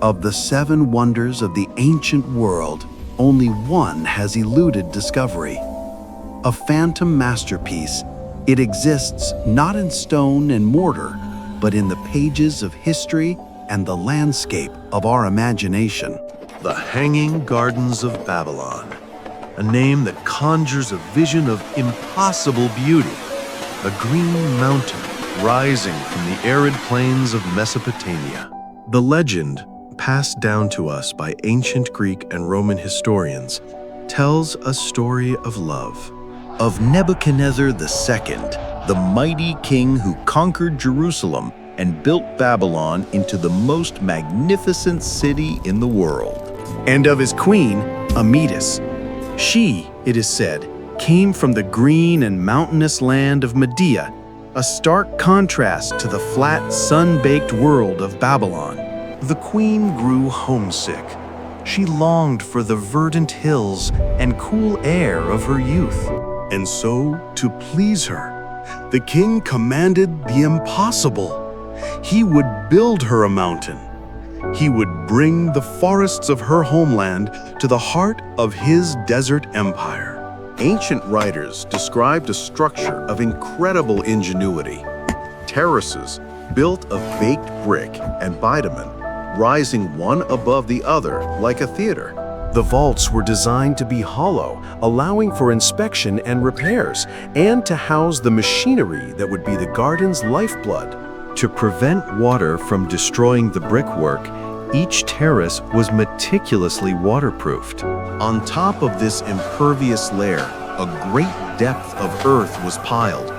Of the 7 wonders of the ancient world, only one has eluded discovery. A phantom masterpiece, it exists not in stone and mortar, but in the pages of history and the landscape of our imagination. The Hanging Gardens of Babylon, a name that conjures a vision of impossible beauty, a green mountain rising from the arid plains of Mesopotamia. The legend, passed down to us by ancient Greek and Roman historians, tells a story of love. Of Nebuchadnezzar II, the mighty king who conquered Jerusalem and built Babylon into the most magnificent city in the world. And of his queen, Amytis. She, it is said, came from the green and mountainous land of Media, a stark contrast to the flat, sun-baked world of Babylon. The queen grew homesick. She longed for the verdant hills and cool air of her youth. And so, to please her, the king commanded the impossible. He would build her a mountain. He would bring the forests of her homeland to the heart of his desert empire. Ancient writers described a structure of incredible ingenuity. Terraces built of baked brick and bitumen, rising one above the other like a theater. The vaults were designed to be hollow, allowing for inspection and repairs, and to house the machinery that would be the garden's lifeblood. To prevent water from destroying the brickwork, each terrace was meticulously waterproofed. On top of this impervious layer, a great depth of earth was piled,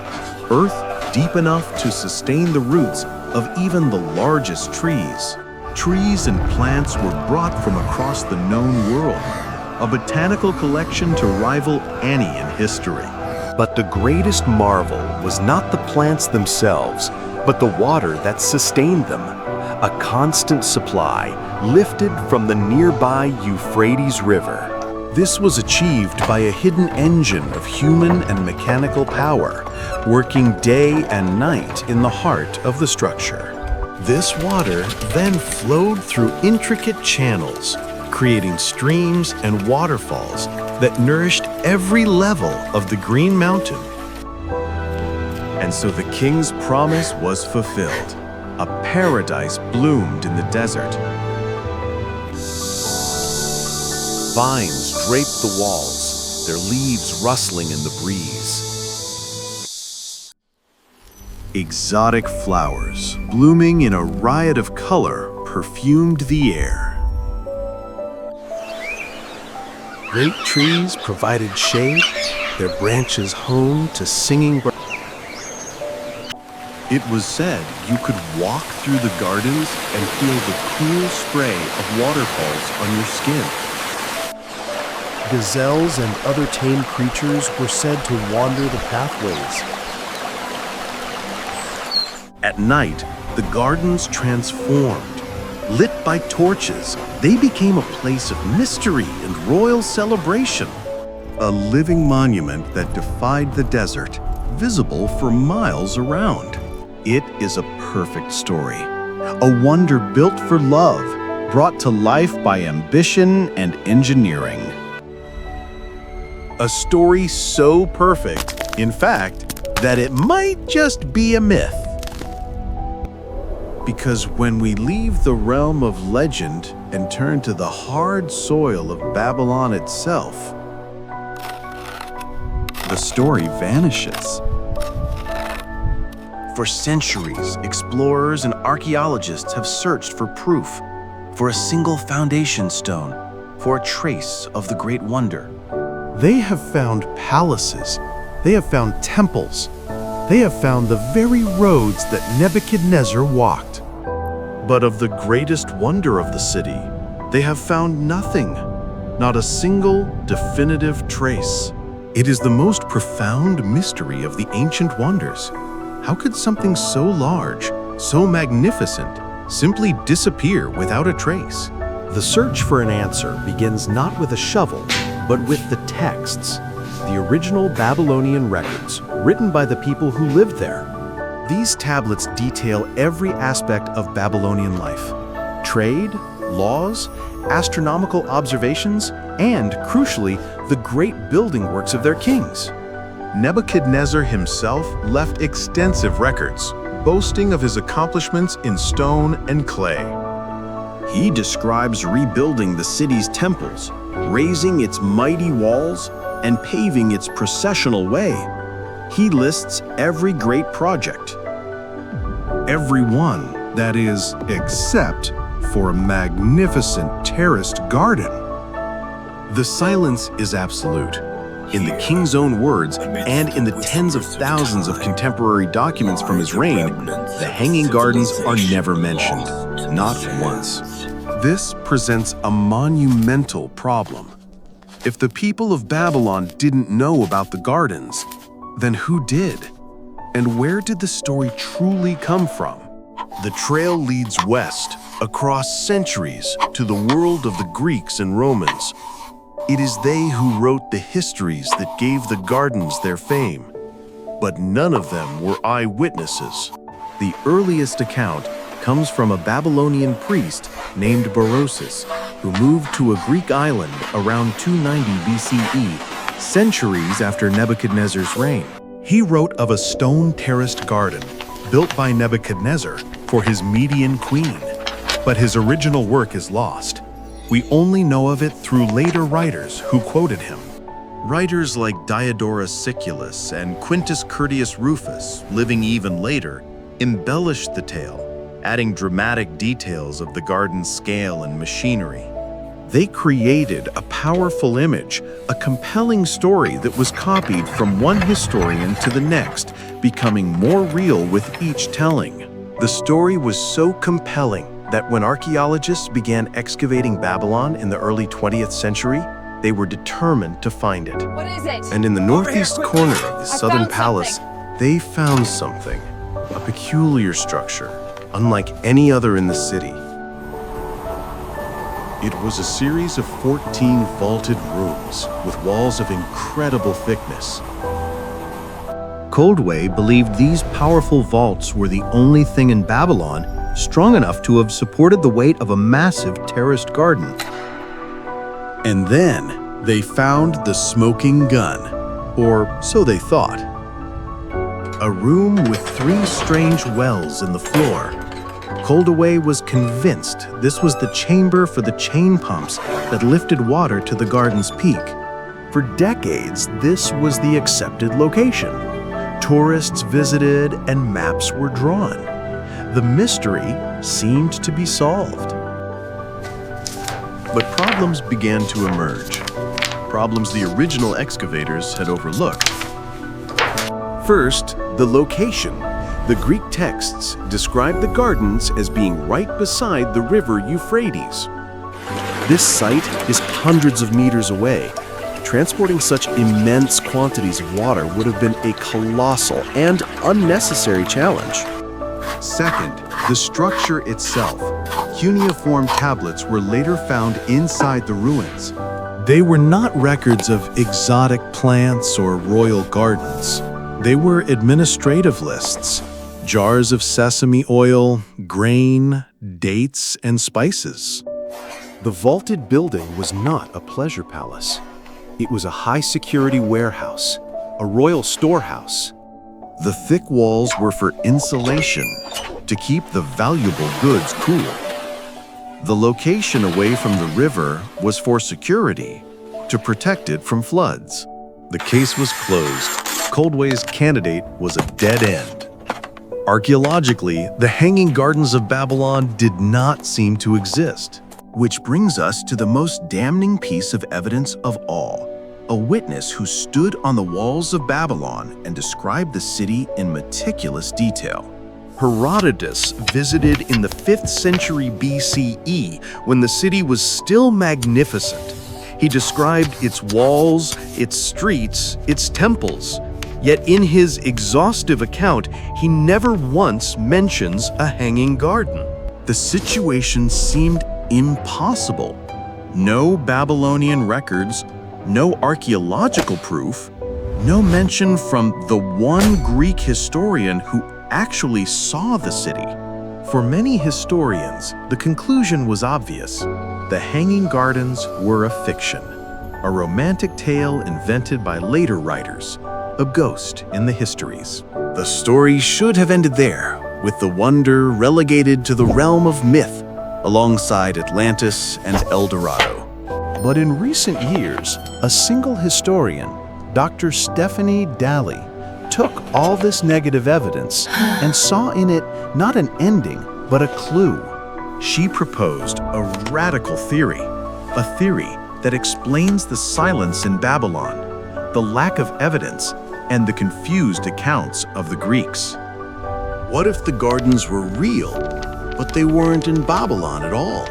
earth deep enough to sustain the roots of even the largest trees. Trees and plants were brought from across the known world, a botanical collection to rival any in history. But the greatest marvel was not the plants themselves, but the water that sustained them, a constant supply lifted from the nearby Euphrates River. This was achieved by a hidden engine of human and mechanical power, working day and night in the heart of the structure. This water then flowed through intricate channels, creating streams and waterfalls that nourished every level of the Green Mountain. And so the king's promise was fulfilled. A paradise bloomed in the desert. Vines draped the walls, their leaves rustling in the breeze. Exotic flowers, blooming in a riot of color, perfumed the air. Great trees provided shade, their branches home to singing birds. It was said you could walk through the gardens and feel the cool spray of waterfalls on your skin. Gazelles and other tame creatures were said to wander the pathways. At night, the gardens transformed. Lit by torches, they became a place of mystery and royal celebration. A living monument that defied the desert, visible for miles around. It is a perfect story. A wonder built for love, brought to life by ambition and engineering. A story so perfect, in fact, that it might just be a myth. Because when we leave the realm of legend and turn to the hard soil of Babylon itself, the story vanishes. For centuries, explorers and archaeologists have searched for proof, for a single foundation stone, for a trace of the great wonder. They have found palaces, they have found temples, they have found the very roads that Nebuchadnezzar walked. But of the greatest wonder of the city, they have found nothing, not a single definitive trace. It is the most profound mystery of the ancient wonders. How could something so large, so magnificent, simply disappear without a trace? The search for an answer begins not with a shovel, but with the texts, the original Babylonian records written by the people who lived there. These tablets detail every aspect of Babylonian life: trade, laws, astronomical observations, and, crucially, the great building works of their kings. Nebuchadnezzar himself left extensive records, boasting of his accomplishments in stone and clay. He describes rebuilding the city's temples, raising its mighty walls, and paving its processional way. He lists every great project. Every one, that is, except for a magnificent terraced garden. The silence is absolute. In the king's own words, and in the tens of thousands of contemporary documents from his reign, the Hanging Gardens are never mentioned, not once. This presents a monumental problem. If the people of Babylon didn't know about the gardens, then who did? And where did the story truly come from? The trail leads west, across centuries, to the world of the Greeks and Romans. It is they who wrote the histories that gave the gardens their fame. But none of them were eyewitnesses. The earliest account comes from a Babylonian priest named Berosus, who moved to a Greek island around 290 BCE, centuries after Nebuchadnezzar's reign. He wrote of a stone-terraced garden built by Nebuchadnezzar for his Median queen. But his original work is lost. We only know of it through later writers who quoted him. Writers like Diodorus Siculus and Quintus Curtius Rufus, living even later, embellished the tale, adding dramatic details of the garden's scale and machinery. They created a powerful image, a compelling story that was copied from one historian to the next, becoming more real with each telling. The story was so compelling that when archaeologists began excavating Babylon in the early 20th century, they were determined to find it. What is it? And in the northeast corner of the southern found palace, they found something, a peculiar structure, unlike any other in the city. It was a series of 14 vaulted rooms with walls of incredible thickness. Coldway believed these powerful vaults were the only thing in Babylon strong enough to have supported the weight of a massive terraced garden. And then they found the smoking gun, or so they thought. A room with 3 strange wells in the floor. Coldaway was convinced this was the chamber for the chain pumps that lifted water to the garden's peak. For decades, this was the accepted location. Tourists visited and maps were drawn. The mystery seemed to be solved. But problems began to emerge. Problems the original excavators had overlooked. First, the location. The Greek texts describe the gardens as being right beside the river Euphrates. This site is hundreds of meters away. Transporting such immense quantities of water would have been a colossal and unnecessary challenge. Second, the structure itself. Cuneiform tablets were later found inside the ruins. They were not records of exotic plants or royal gardens. They were administrative lists, jars of sesame oil, grain, dates, and spices. The vaulted building was not a pleasure palace. It was a high-security warehouse, a royal storehouse. The thick walls were for insulation, to keep the valuable goods cool. The location away from the river was for security, to protect it from floods. The case was closed. Coldway's candidate was a dead end. Archaeologically, the Hanging Gardens of Babylon did not seem to exist. Which brings us to the most damning piece of evidence of all. A witness who stood on the walls of Babylon and described the city in meticulous detail. Herodotus visited in the 5th century BCE when the city was still magnificent. He described its walls, its streets, its temples. Yet in his exhaustive account, he never once mentions a hanging garden. The situation seemed impossible. No Babylonian records, no archaeological proof, no mention from the one Greek historian who actually saw the city. For many historians, the conclusion was obvious. The Hanging Gardens were a fiction, a romantic tale invented by later writers, a ghost in the histories. The story should have ended there, with the wonder relegated to the realm of myth, alongside Atlantis and El Dorado. But in recent years, a single historian, Dr. Stephanie Daly, took all this negative evidence and saw in it not an ending, but a clue. She proposed a radical theory, a theory that explains the silence in Babylon, the lack of evidence, and the confused accounts of the Greeks. What if the gardens were real, but they weren't in Babylon at all?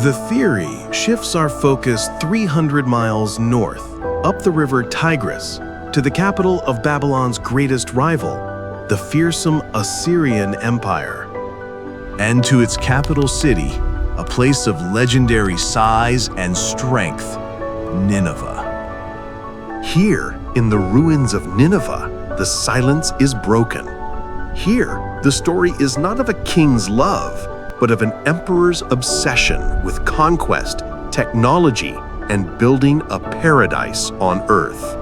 The theory shifts our focus 300 miles north, up the river Tigris, to the capital of Babylon's greatest rival, the fearsome Assyrian Empire. And to its capital city, a place of legendary size and strength, Nineveh. Here, in the ruins of Nineveh, the silence is broken. Here, the story is not of a king's love, but of an emperor's obsession with conquest, technology, and building a paradise on earth.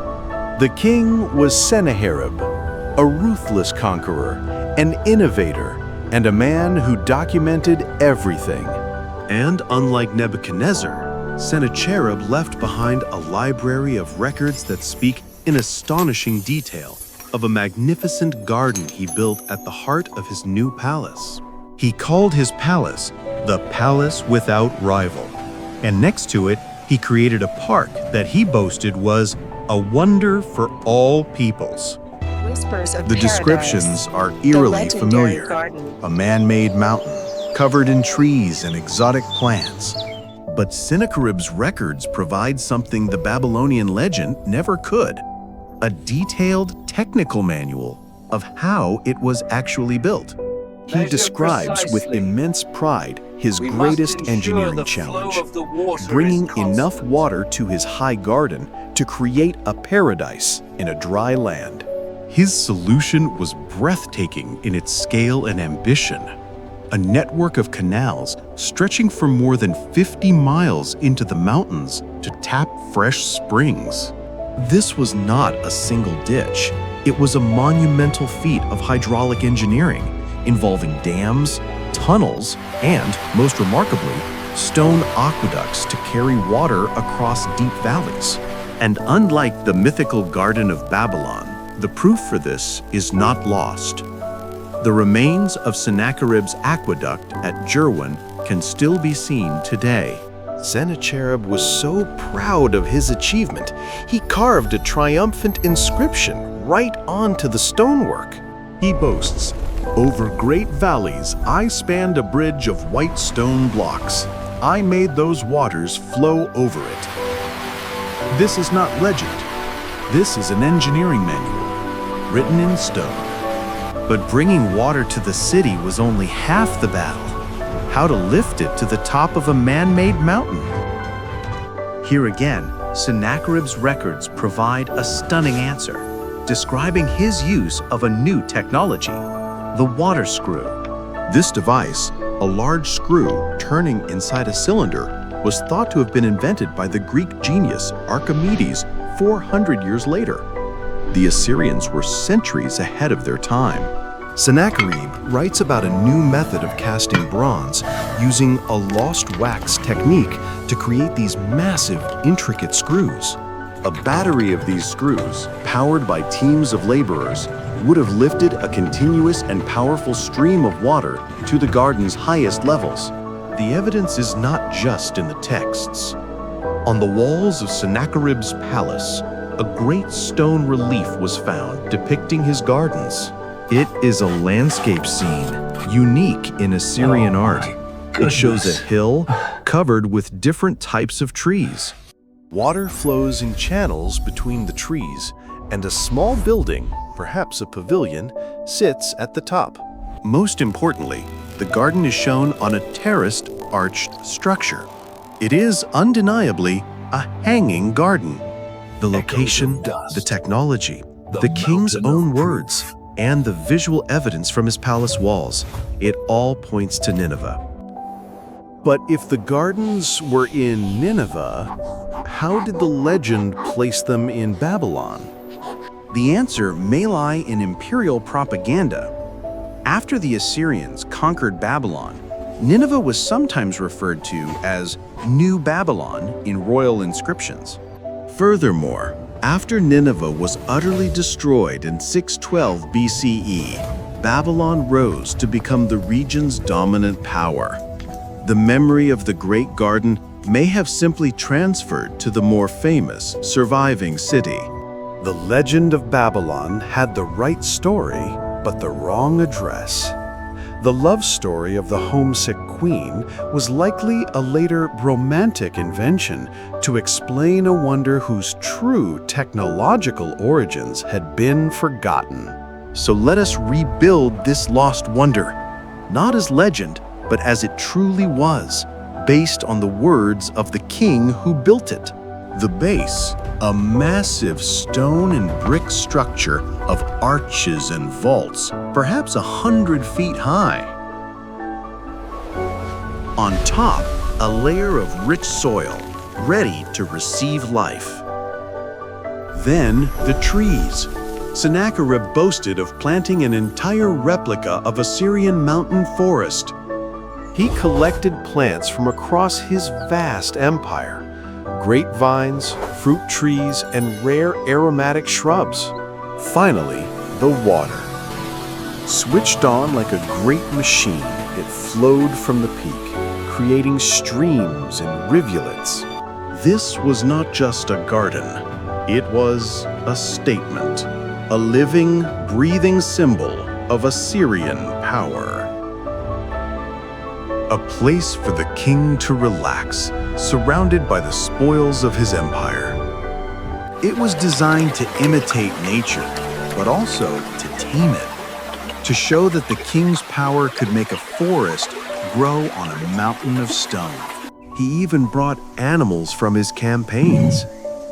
The king was Sennacherib, a ruthless conqueror, an innovator, and a man who documented everything. And unlike Nebuchadnezzar, Sennacherib left behind a library of records that speak in astonishing detail of a magnificent garden he built at the heart of his new palace. He called his palace the Palace Without Rival, and next to it, he created a park that he boasted was a wonder for all peoples. The descriptions are eerily familiar. A man-made mountain, covered in trees and exotic plants. But Sennacherib's records provide something the Babylonian legend never could: a detailed technical manual of how it was actually built. He describes with immense pride his greatest engineering challenge, bringing enough water to his high garden to create a paradise in a dry land. His solution was breathtaking in its scale and ambition. A network of canals stretching for more than 50 miles into the mountains to tap fresh springs. This was not a single ditch. It was a monumental feat of hydraulic engineering, involving dams, tunnels, and, most remarkably, stone aqueducts to carry water across deep valleys. And unlike the mythical Garden of Babylon, the proof for this is not lost. The remains of Sennacherib's aqueduct at Jerwin can still be seen today. Sennacherib was so proud of his achievement, he carved a triumphant inscription right onto the stonework. He boasts, "Over great valleys I spanned a bridge of white stone blocks. I made those waters flow over it." This is not legend. This is an engineering manual, written in stone. But bringing water to the city was only half the battle. How to lift it to the top of a man-made mountain? Here again, Sennacherib's records provide a stunning answer, describing his use of a new technology, the water screw. This device, a large screw turning inside a cylinder, was thought to have been invented by the Greek genius Archimedes 400 years later. The Assyrians were centuries ahead of their time. Sennacherib writes about a new method of casting bronze using a lost wax technique to create these massive, intricate screws. A battery of these screws, powered by teams of laborers, would have lifted a continuous and powerful stream of water to the garden's highest levels. The evidence is not just in the texts. On the walls of Sennacherib's palace, a great stone relief was found depicting his gardens. It is a landscape scene, unique in Assyrian art. It shows a hill covered with different types of trees. Water flows in channels between the trees, and a small building, perhaps a pavilion, sits at the top. Most importantly, the garden is shown on a terraced, arched structure. It is undeniably a hanging garden. The location, the technology, the king's own words. and the visual evidence from his palace walls. It all points to Nineveh. But if the gardens were in Nineveh, how did the legend place them in Babylon? The answer may lie in imperial propaganda. After the Assyrians conquered Babylon, Nineveh was sometimes referred to as New Babylon in royal inscriptions. Furthermore, after Nineveh was utterly destroyed in 612 BCE, Babylon rose to become the region's dominant power. The memory of the Great Garden may have simply transferred to the more famous surviving city. The legend of Babylon had the right story, but the wrong address. The love story of the homesick queen was likely a later romantic invention to explain a wonder whose true technological origins had been forgotten. So let us rebuild this lost wonder, not as legend, but as it truly was, based on the words of the king who built it. The base, a massive stone and brick structure of arches and vaults, perhaps 100 feet high. On top, a layer of rich soil, ready to receive life. Then the trees. Sennacherib boasted of planting an entire replica of Assyrian mountain forest. He collected plants from across his vast empire. Grapevines, fruit trees, and rare aromatic shrubs. Finally, the water. Switched on like a great machine, it flowed from the peak, creating streams and rivulets. This was not just a garden. It was a statement, a living, breathing symbol of Assyrian power. A place for the king to relax, surrounded by the spoils of his empire. It was designed to imitate nature, but also to tame it, to show that the king's power could make a forest grow on a mountain of stone. He even brought animals from his campaigns.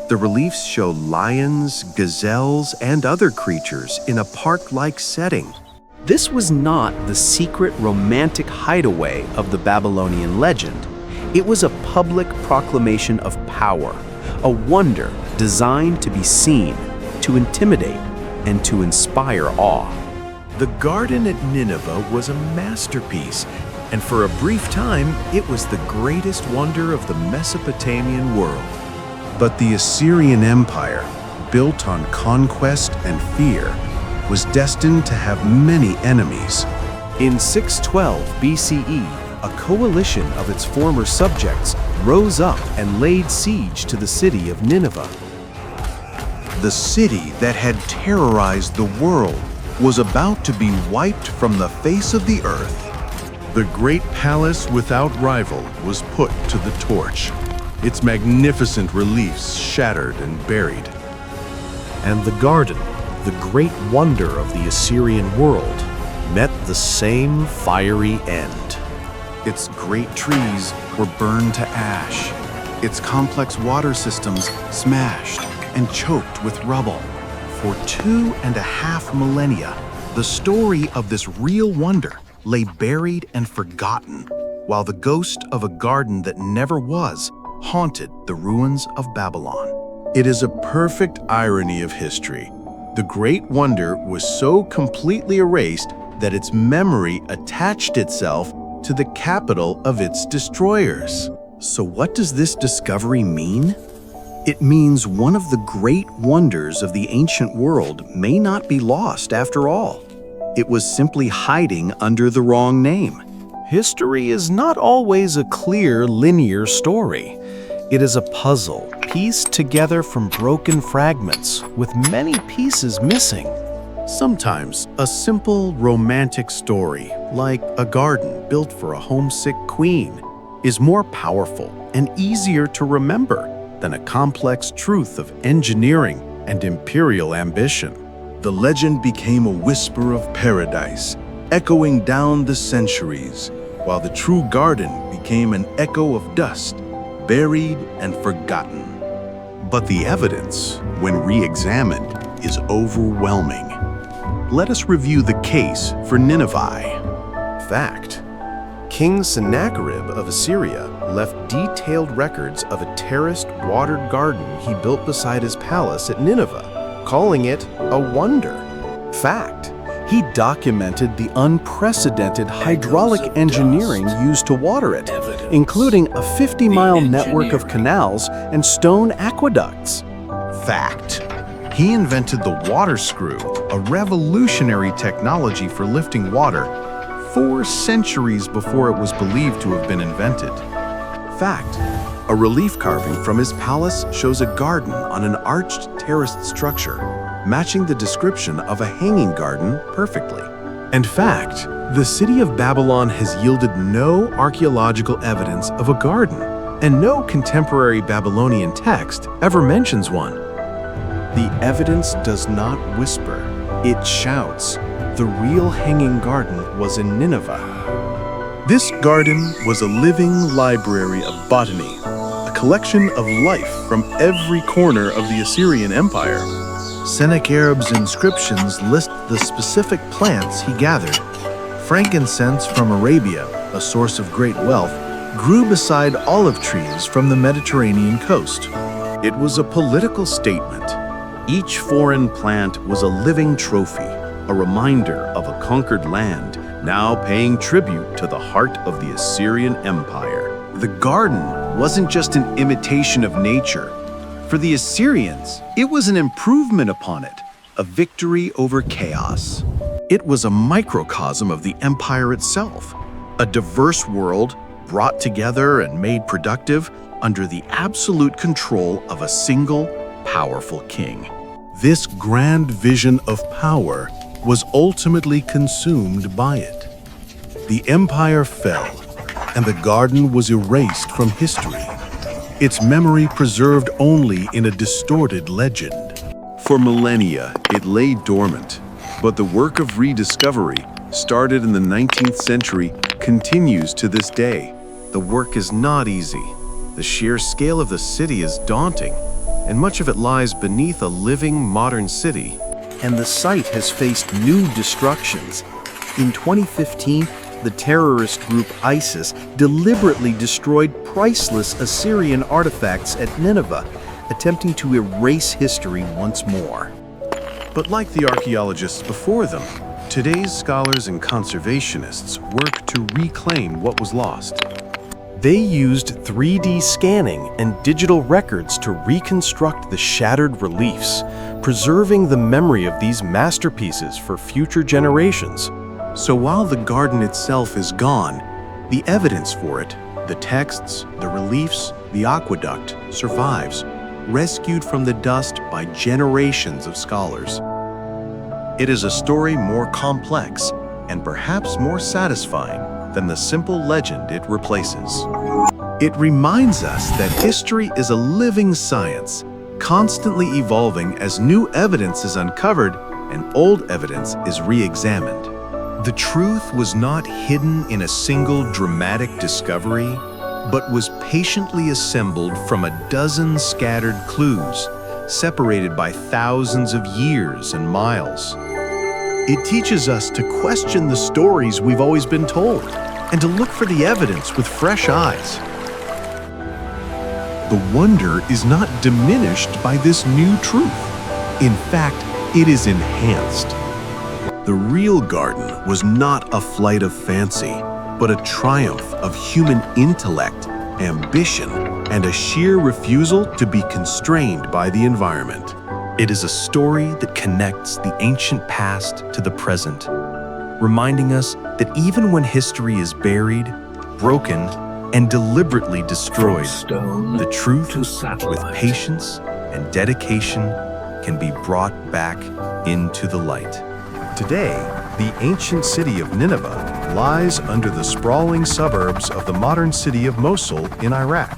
The reliefs show lions, gazelles, and other creatures in a park-like setting. This was not the secret romantic hideaway of the Babylonian legend. It was a public proclamation of power, a wonder designed to be seen, to intimidate, and to inspire awe. The garden at Nineveh was a masterpiece, and for a brief time, it was the greatest wonder of the Mesopotamian world. But the Assyrian Empire, built on conquest and fear, was destined to have many enemies. In 612 BCE, a coalition of its former subjects rose up and laid siege to the city of Nineveh. The city that had terrorized the world was about to be wiped from the face of the earth. The great palace without rival was put to the torch, its magnificent reliefs shattered and buried. And the garden, the great wonder of the Assyrian world, met the same fiery end. Its great trees were burned to ash, its complex water systems smashed and choked with rubble. For 2.5 millennia, the story of this real wonder lay buried and forgotten, while the ghost of a garden that never was haunted the ruins of Babylon. It is a perfect irony of history. The great wonder was so completely erased that its memory attached itself to the capital of its destroyers. So what does this discovery mean? It means one of the great wonders of the ancient world may not be lost after all. It was simply hiding under the wrong name. History is not always a clear, linear story. It is a puzzle, pieced together from broken fragments, with many pieces missing. Sometimes a simple romantic story, like a garden built for a homesick queen, is more powerful and easier to remember than a complex truth of engineering and imperial ambition. The legend became a whisper of paradise, echoing down the centuries, while the true garden became an echo of dust, buried and forgotten. But the evidence, when re-examined, is overwhelming. let us review the case for Nineveh. Fact: King Sennacherib of Assyria left detailed records of a terraced, watered garden he built beside his palace at Nineveh, calling it a wonder. Fact: He documented the unprecedented hydraulic engineering used to water it, including a 50-mile network of canals and stone aqueducts. Fact: He invented the water screw, a revolutionary technology for lifting water 4 centuries before it was believed to have been invented. Fact: A relief carving from his palace shows a garden on an arched terraced structure, matching the description of a hanging garden perfectly. And fact: The city of Babylon has yielded no archaeological evidence of a garden, and no contemporary Babylonian text ever mentions one. The evidence does not whisper, it shouts. The real hanging garden was in Nineveh. This garden was a living library of botany, a collection of life from every corner of the Assyrian Empire. Sennacherib's inscriptions list the specific plants he gathered. Frankincense from Arabia, a source of great wealth, grew beside olive trees from the Mediterranean coast. It was a political statement. Each foreign plant was a living trophy, a reminder of a conquered land now paying tribute to the heart of the Assyrian Empire. The garden wasn't just an imitation of nature. For the Assyrians, it was an improvement upon it, a victory over chaos. It was a microcosm of the empire itself, a diverse world brought together and made productive under the absolute control of a single, powerful king. This grand vision of power was ultimately consumed by it. The empire fell, and the garden was erased from history, its memory preserved only in a distorted legend. For millennia, it lay dormant, but the work of rediscovery, started in the 19th century, continues to this day. The work is not easy. The sheer scale of the city is daunting, and much of it lies beneath a living modern city. And the site has faced new destructions. In 2015, the terrorist group ISIS deliberately destroyed priceless Assyrian artifacts at Nineveh, attempting to erase history once more. But like the archaeologists before them, today's scholars and conservationists work to reclaim what was lost. They used 3D scanning and digital records to reconstruct the shattered reliefs, preserving the memory of these masterpieces for future generations. So while the garden itself is gone, the evidence for it, the texts, the reliefs, the aqueduct, survives, rescued from the dust by generations of scholars. It is a story more complex and perhaps more satisfying than the simple legend it replaces. It reminds us that history is a living science, constantly evolving as new evidence is uncovered and old evidence is re-examined. The truth was not hidden in a single dramatic discovery, but was patiently assembled from a dozen scattered clues, separated by thousands of years and miles. It teaches us to question the stories we've always been told, and to look for the evidence with fresh eyes. The wonder is not diminished by this new truth. In fact, it is enhanced. The real garden was not a flight of fancy, but a triumph of human intellect, ambition, and a sheer refusal to be constrained by the environment. It is a story that connects the ancient past to the present, reminding us that even when history is buried, broken, and deliberately destroyed, the truth, with patience and dedication, can be brought back into the light. Today, the ancient city of Nineveh lies under the sprawling suburbs of the modern city of Mosul in Iraq.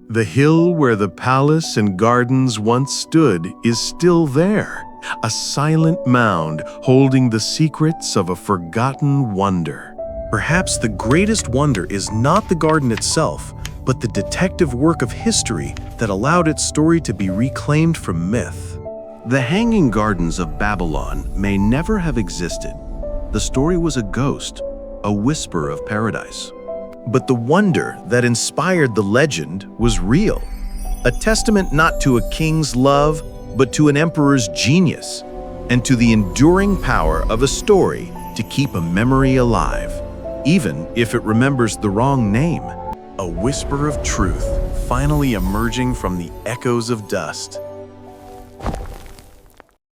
The hill where the palace and gardens once stood is still there, a silent mound holding the secrets of a forgotten wonder. Perhaps the greatest wonder is not the garden itself, but the detective work of history that allowed its story to be reclaimed from myth. The Hanging Gardens of Babylon may never have existed. The story was a ghost, a whisper of paradise. But the wonder that inspired the legend was real, a testament not to a king's love, but to an emperor's genius, and to the enduring power of a story to keep a memory alive, even if it remembers the wrong name. A whisper of truth finally emerging from the echoes of dust.